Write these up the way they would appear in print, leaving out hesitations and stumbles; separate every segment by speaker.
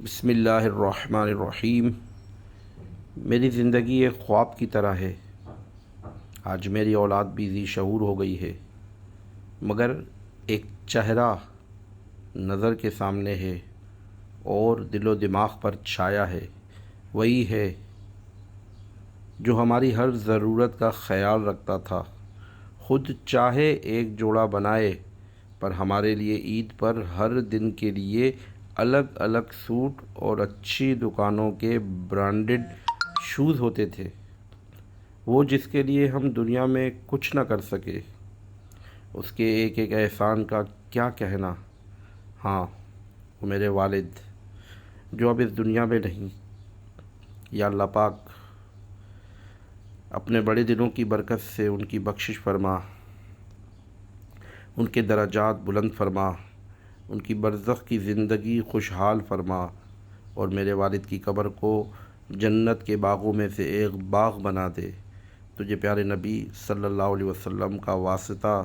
Speaker 1: بسم اللہ الرحمن الرحیم۔ میری زندگی ایک خواب کی طرح ہے۔ آج میری اولاد بھی ذی شعور ہو گئی ہے، مگر ایک چہرہ نظر کے سامنے ہے اور دل و دماغ پر چھایا ہے۔ وہی ہے جو ہماری ہر ضرورت کا خیال رکھتا تھا، خود چاہے ایک جوڑا بنائے، پر ہمارے لیے عید پر ہر دن کے لیے الگ الگ سوٹ اور اچھی دکانوں کے برانڈڈ شوز ہوتے تھے۔ وہ جس کے لیے ہم دنیا میں کچھ نہ کر سکے، اس کے ایک ایک احسان کا کیا کہنا۔ ہاں، وہ میرے والد جو اب اس دنیا میں نہیں۔ یا اللہ پاک اپنے بڑے دلوں کی برکت سے ان کی بخشش فرما، ان کے درجات بلند فرما، ان کی برزخ کی زندگی خوشحال فرما، اور میرے والد کی قبر کو جنت کے باغوں میں سے ایک باغ بنا دے۔ تجھے پیارے نبی صلی اللہ علیہ وسلم کا واسطہ،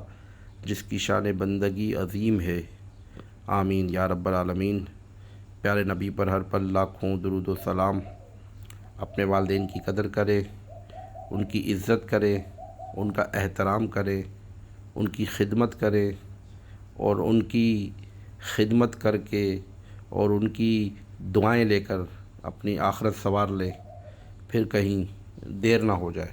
Speaker 1: جس کی شان بندگی عظیم ہے۔ آمین یا رب العالمین۔ پیارے نبی پر ہر پل لاکھوں درود و سلام۔ اپنے والدین کی قدر کرے، ان کی عزت کرے، ان کا احترام کرے، ان کی خدمت کرے، اور ان کی خدمت کر کے اور ان کی دعائیں لے کر اپنی آخرت سنوار لے، پھر کہیں دیر نہ ہو جائے۔